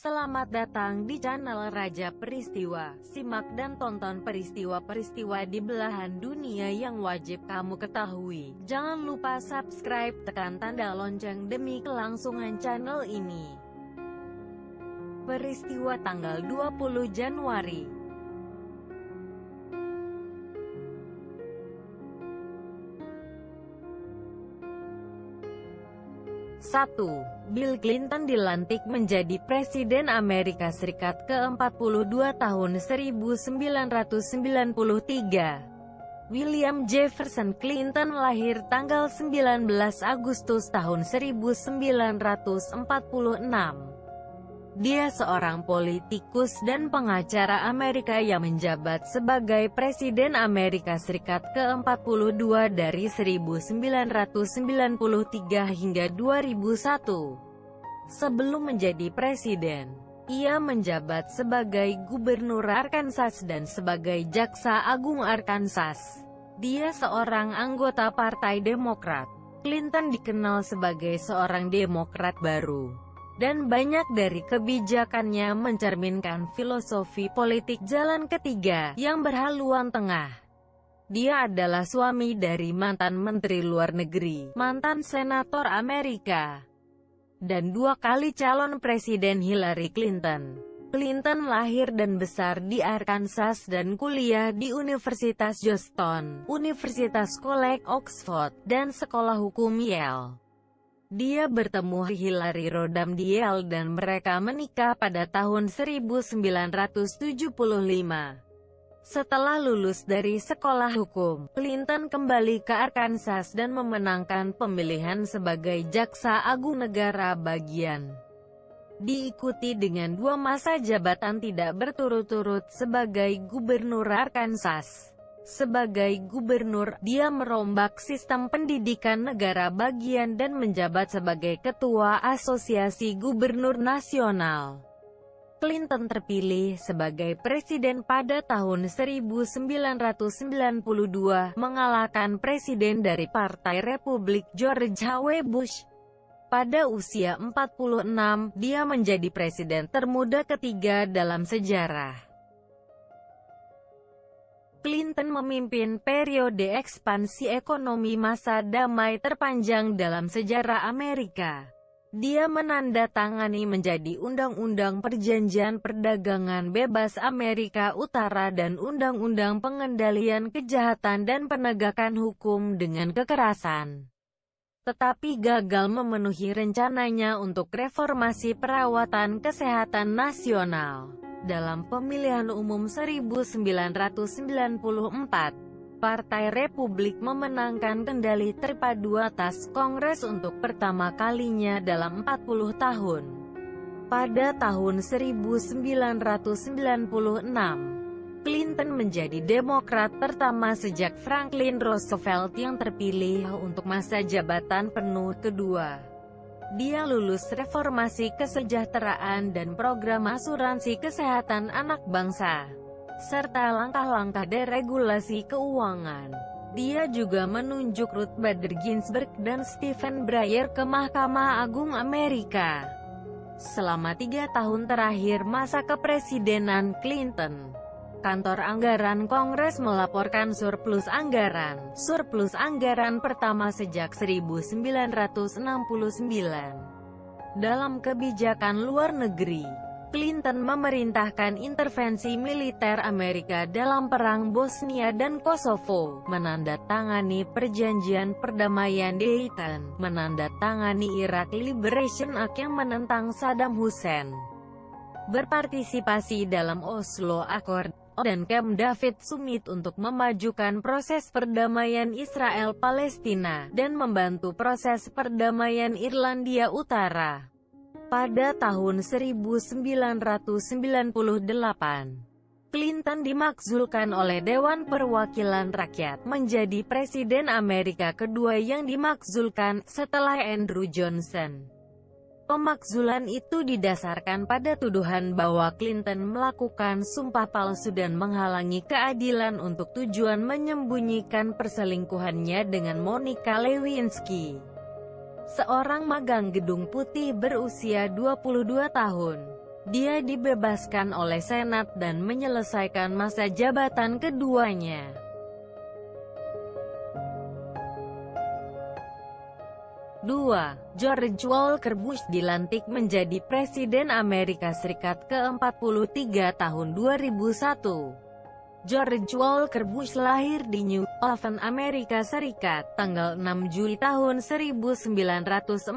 Selamat datang di channel Raja Peristiwa. Simak dan tonton peristiwa-peristiwa di belahan dunia yang wajib kamu ketahui. Jangan lupa subscribe, tekan tanda lonceng demi kelangsungan channel ini. Peristiwa tanggal 20 Januari 1. Bill Clinton dilantik menjadi Presiden Amerika Serikat ke-42 tahun 1993. William Jefferson Clinton lahir tanggal 19 Agustus tahun 1946. Dia seorang politikus dan pengacara Amerika yang menjabat sebagai Presiden Amerika Serikat ke-42 dari 1993 hingga 2001. Sebelum menjadi presiden, ia menjabat sebagai Gubernur Arkansas dan sebagai Jaksa Agung Arkansas. Dia seorang anggota Partai Demokrat. Clinton dikenal sebagai seorang Demokrat baru, dan banyak dari kebijakannya mencerminkan filosofi politik jalan ketiga yang berhaluan tengah. Dia adalah suami dari mantan Menteri Luar Negeri, mantan Senator Amerika, dan 2 kali calon Presiden Hillary Clinton. Clinton lahir dan besar di Arkansas dan kuliah di Universitas Georgetown, Universitas College Oxford, dan Sekolah Hukum Yale. Dia bertemu Hillary Rodham di Yale dan mereka menikah pada tahun 1975. Setelah lulus dari sekolah hukum, Clinton kembali ke Arkansas dan memenangkan pemilihan sebagai Jaksa Agung Negara bagian. Diikuti dengan 2 masa jabatan tidak berturut-turut sebagai Gubernur Arkansas. Sebagai gubernur, dia merombak sistem pendidikan negara bagian dan menjabat sebagai Ketua Asosiasi Gubernur Nasional. Clinton terpilih sebagai presiden pada tahun 1992, mengalahkan presiden dari Partai Republik George H.W. Bush. Pada usia 46, dia menjadi presiden termuda ketiga dalam sejarah. Clinton memimpin periode ekspansi ekonomi masa damai terpanjang dalam sejarah Amerika. Dia menandatangani menjadi Undang-Undang Perjanjian Perdagangan Bebas Amerika Utara dan Undang-Undang Pengendalian Kejahatan dan Penegakan Hukum dengan Kekerasan. Tetapi gagal memenuhi rencananya untuk reformasi perawatan kesehatan nasional. Dalam pemilihan umum 1994, Partai Republik memenangkan kendali terpadu atas Kongres untuk pertama kalinya dalam 40 tahun. Pada tahun 1996, Clinton menjadi Demokrat pertama sejak Franklin Roosevelt yang terpilih untuk masa jabatan penuh kedua. Dia lulus reformasi kesejahteraan dan program asuransi kesehatan anak bangsa, serta langkah-langkah deregulasi keuangan. Dia juga menunjuk Ruth Bader Ginsburg dan Stephen Breyer ke Mahkamah Agung Amerika. Selama 3 tahun terakhir masa kepresidenan Clinton, Kantor Anggaran Kongres melaporkan surplus anggaran pertama sejak 1969. Dalam kebijakan luar negeri, Clinton memerintahkan intervensi militer Amerika dalam Perang Bosnia dan Kosovo, menandatangani Perjanjian Perdamaian Dayton, menandatangani Iraq Liberation Act yang menentang Saddam Hussein, berpartisipasi dalam Oslo Accord dan Camp David Summit untuk memajukan proses perdamaian Israel-Palestina, dan membantu proses perdamaian Irlandia Utara. Pada tahun 1998, Clinton dimakzulkan oleh Dewan Perwakilan Rakyat, menjadi Presiden Amerika kedua yang dimakzulkan, setelah Andrew Johnson. Pemakzulan itu didasarkan pada tuduhan bahwa Clinton melakukan sumpah palsu dan menghalangi keadilan untuk tujuan menyembunyikan perselingkuhannya dengan Monica Lewinsky, seorang magang Gedung Putih berusia 22 tahun. Dia dibebaskan oleh Senat dan menyelesaikan masa jabatan keduanya. 2. George Walker Bush dilantik menjadi Presiden Amerika Serikat ke-43 tahun 2001. George Walker Bush lahir di New Haven, Amerika Serikat, tanggal 6 Juli tahun 1946.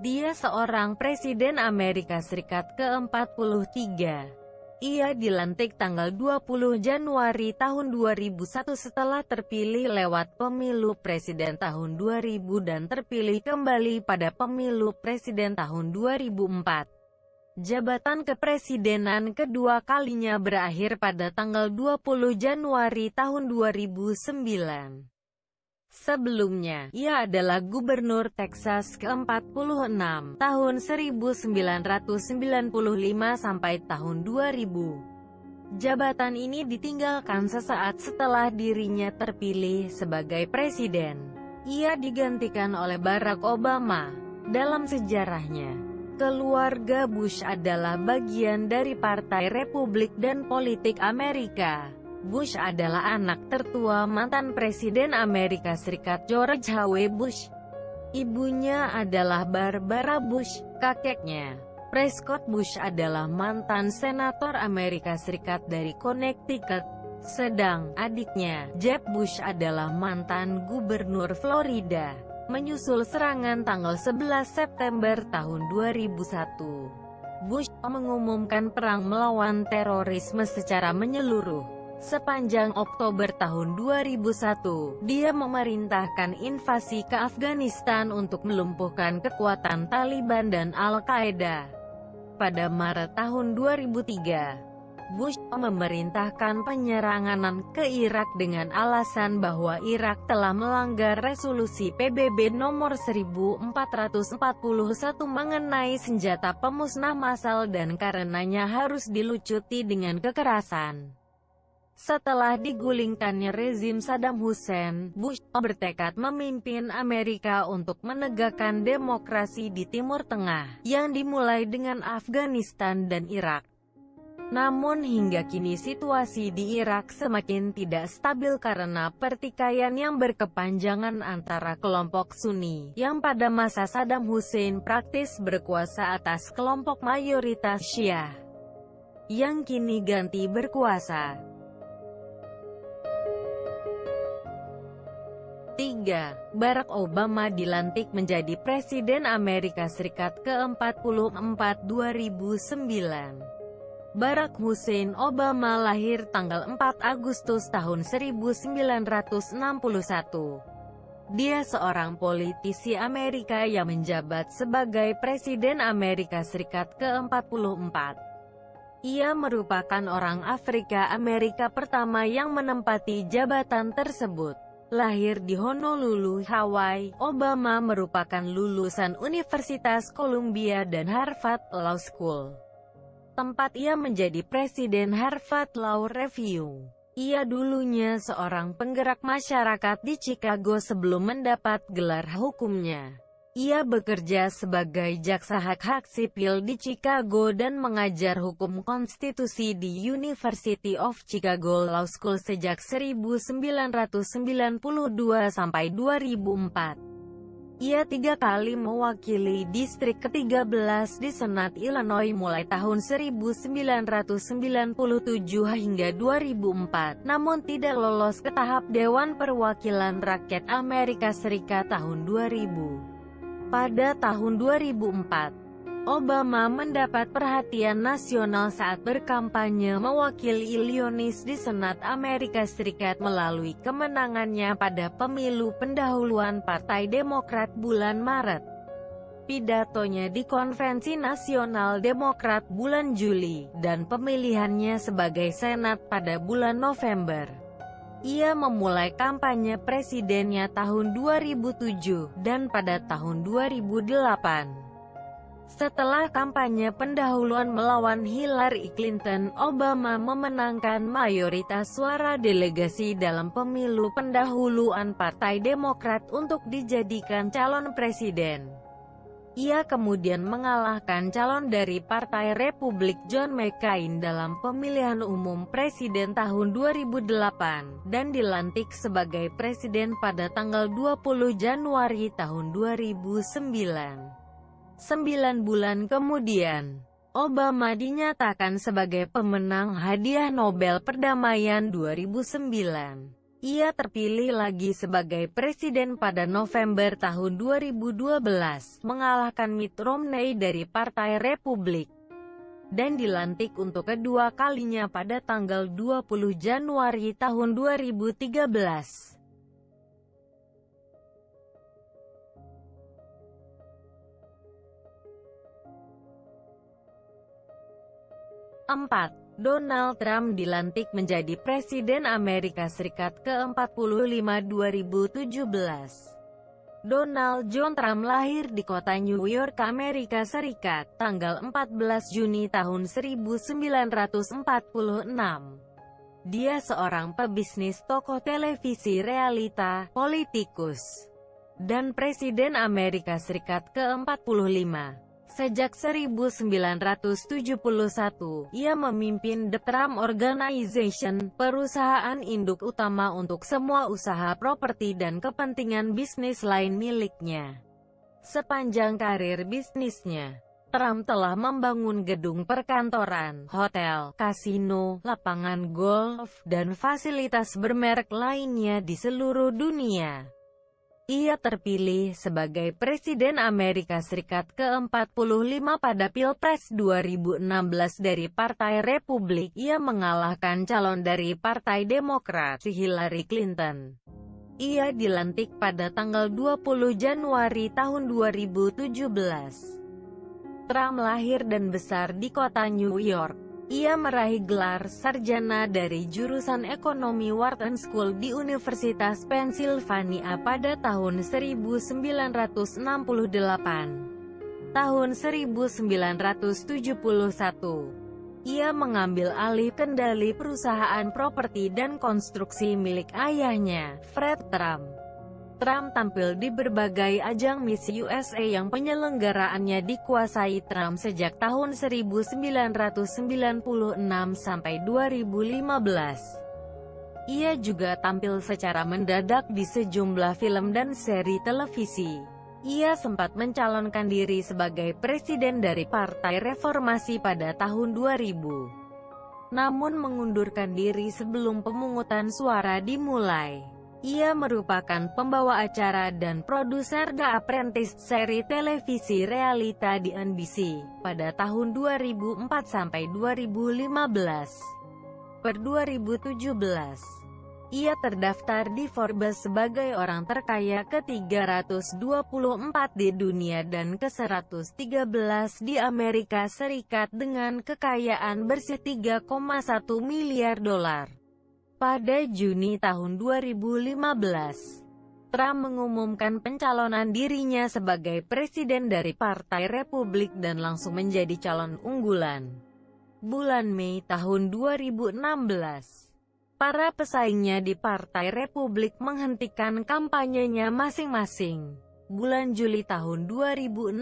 Dia seorang Presiden Amerika Serikat ke-43. Ia dilantik tanggal 20 Januari tahun 2001 setelah terpilih lewat pemilu presiden tahun 2000 dan terpilih kembali pada pemilu presiden tahun 2004. Jabatan kepresidenan kedua kalinya berakhir pada tanggal 20 Januari tahun 2009. Sebelumnya, ia adalah Gubernur Texas ke-46 tahun 1995 sampai tahun 2000. Jabatan ini ditinggalkan sesaat setelah dirinya terpilih sebagai presiden. Ia digantikan oleh Barack Obama. Dalam sejarahnya, keluarga Bush adalah bagian dari Partai Republik dan politik Amerika. Bush adalah anak tertua mantan Presiden Amerika Serikat George H.W. Bush. Ibunya adalah Barbara Bush, kakeknya, Prescott Bush adalah mantan Senator Amerika Serikat dari Connecticut, sedang adiknya, Jeb Bush adalah mantan Gubernur Florida. Menyusul serangan tanggal 11 September tahun 2001, Bush mengumumkan perang melawan terorisme secara menyeluruh. Sepanjang Oktober tahun 2001, dia memerintahkan invasi ke Afghanistan untuk melumpuhkan kekuatan Taliban dan Al-Qaeda. Pada Maret tahun 2003, Bush memerintahkan penyerangan ke Irak dengan alasan bahwa Irak telah melanggar resolusi PBB nomor 1441 mengenai senjata pemusnah massal dan karenanya harus dilucuti dengan kekerasan. Setelah digulingkannya rezim Saddam Hussein, Bush bertekad memimpin Amerika untuk menegakkan demokrasi di Timur Tengah, yang dimulai dengan Afghanistan dan Irak. Namun hingga kini situasi di Irak semakin tidak stabil karena pertikaian yang berkepanjangan antara kelompok Sunni, yang pada masa Saddam Hussein praktis berkuasa atas kelompok mayoritas Syiah, yang kini ganti berkuasa. 3. Barack Obama dilantik menjadi Presiden Amerika Serikat ke-44 2009. Barack Hussein Obama lahir tanggal 4 Agustus tahun 1961. Dia seorang politisi Amerika yang menjabat sebagai Presiden Amerika Serikat ke-44. Ia merupakan orang Afrika Amerika pertama yang menempati jabatan tersebut. Lahir di Honolulu, Hawaii, Obama merupakan lulusan Universitas Columbia dan Harvard Law School, tempat ia menjadi presiden Harvard Law Review. Ia dulunya seorang penggerak masyarakat di Chicago sebelum mendapat gelar hukumnya. Ia bekerja sebagai jaksa hak-hak sipil di Chicago dan mengajar hukum konstitusi di University of Chicago Law School sejak 1992 sampai 2004. Ia 3 kali mewakili distrik ke-13 di Senat Illinois mulai tahun 1997 hingga 2004, namun tidak lolos ke tahap Dewan Perwakilan Rakyat Amerika Serikat tahun 2000. Pada tahun 2004, Obama mendapat perhatian nasional saat berkampanye mewakili Illinois di Senat Amerika Serikat melalui kemenangannya pada pemilu pendahuluan Partai Demokrat bulan Maret. Pidatonya di Konvensi Nasional Demokrat bulan Juli, dan pemilihannya sebagai Senat pada bulan November. Ia memulai kampanye presidennya tahun 2007, dan pada tahun 2008. Setelah kampanye pendahuluan melawan Hillary Clinton, Obama memenangkan mayoritas suara delegasi dalam pemilu pendahuluan Partai Demokrat untuk dijadikan calon presiden. Ia kemudian mengalahkan calon dari Partai Republik John McCain dalam pemilihan umum presiden tahun 2008, dan dilantik sebagai presiden pada tanggal 20 Januari tahun 2009. 9 bulan kemudian, Obama dinyatakan sebagai pemenang Hadiah Nobel Perdamaian 2009. Ia terpilih lagi sebagai presiden pada November tahun 2012, mengalahkan Mitt Romney dari Partai Republik, dan dilantik untuk kedua kalinya pada tanggal 20 Januari tahun 2013. 4. Donald Trump dilantik menjadi Presiden Amerika Serikat ke-45 2017. Donald John Trump lahir di kota New York, Amerika Serikat, tanggal 14 Juni tahun 1946. Dia seorang pebisnis, tokoh televisi realita, politikus, dan Presiden Amerika Serikat ke-45. Sejak 1971, ia memimpin The Trump Organization, perusahaan induk utama untuk semua usaha properti dan kepentingan bisnis lain miliknya. Sepanjang karir bisnisnya, Trump telah membangun gedung perkantoran, hotel, kasino, lapangan golf, dan fasilitas bermerek lainnya di seluruh dunia. Ia terpilih sebagai Presiden Amerika Serikat ke-45 pada Pilpres 2016 dari Partai Republik. Ia mengalahkan calon dari Partai Demokrat, Hillary Clinton. Ia dilantik pada tanggal 20 Januari tahun 2017. Trump lahir dan besar di kota New York. Ia meraih gelar sarjana dari jurusan ekonomi Wharton School di Universitas Pennsylvania pada tahun 1968. Tahun 1971, ia mengambil alih kendali perusahaan properti dan konstruksi milik ayahnya, Fred Trump. Trump tampil di berbagai ajang Miss USA yang penyelenggaraannya dikuasai Trump sejak tahun 1996 sampai 2015. Ia juga tampil secara mendadak di sejumlah film dan seri televisi. Ia sempat mencalonkan diri sebagai presiden dari Partai Reformasi pada tahun 2000, namun mengundurkan diri sebelum pemungutan suara dimulai. Ia merupakan pembawa acara dan produser The Apprentice, seri televisi realita di NBC, pada tahun 2004 sampai 2015. Per 2017, ia terdaftar di Forbes sebagai orang terkaya ke-324 di dunia dan ke-113 di Amerika Serikat dengan kekayaan bersih $3,1 miliar. Pada Juni tahun 2015, Trump mengumumkan pencalonan dirinya sebagai presiden dari Partai Republik dan langsung menjadi calon unggulan. Bulan Mei tahun 2016, para pesaingnya di Partai Republik menghentikan kampanyenya masing-masing. Bulan Juli tahun 2016,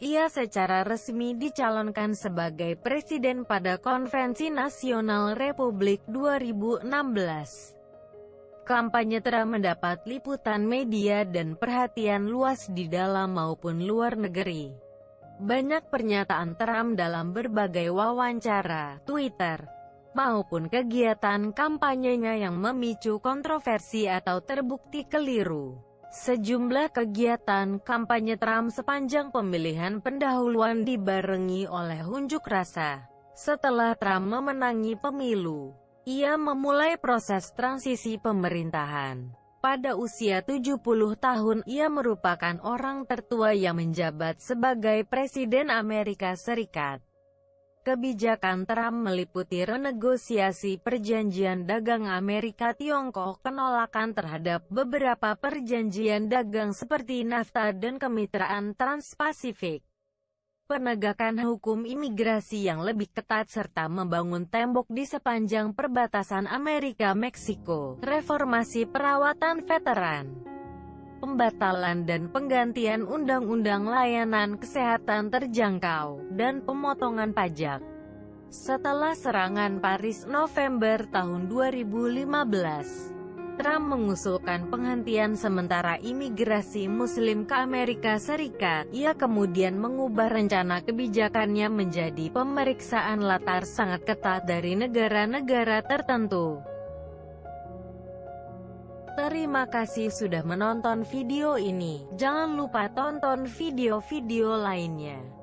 ia secara resmi dicalonkan sebagai presiden pada Konvensi Nasional Republik 2016. Kampanye Trump mendapat liputan media dan perhatian luas di dalam maupun luar negeri. Banyak pernyataan Trump dalam berbagai wawancara, Twitter, maupun kegiatan kampanyenya yang memicu kontroversi atau terbukti keliru. Sejumlah kegiatan kampanye Trump sepanjang pemilihan pendahuluan dibarengi oleh unjuk rasa. Setelah Trump memenangi pemilu, ia memulai proses transisi pemerintahan. Pada usia 70 tahun, ia merupakan orang tertua yang menjabat sebagai Presiden Amerika Serikat. Kebijakan Trump meliputi renegosiasi perjanjian dagang Amerika-Tiongkok, penolakan terhadap beberapa perjanjian dagang seperti NAFTA dan kemitraan Trans-Pasifik, penegakan hukum imigrasi yang lebih ketat serta membangun tembok di sepanjang perbatasan Amerika-Meksiko, reformasi perawatan veteran, pembatalan dan penggantian undang-undang layanan kesehatan terjangkau, dan pemotongan pajak. Setelah serangan Paris November tahun 2015, Trump mengusulkan penghentian sementara imigrasi Muslim ke Amerika Serikat. Ia kemudian mengubah rencana kebijakannya menjadi pemeriksaan latar sangat ketat dari negara-negara tertentu. Terima kasih sudah menonton video ini. Jangan lupa tonton video-video lainnya.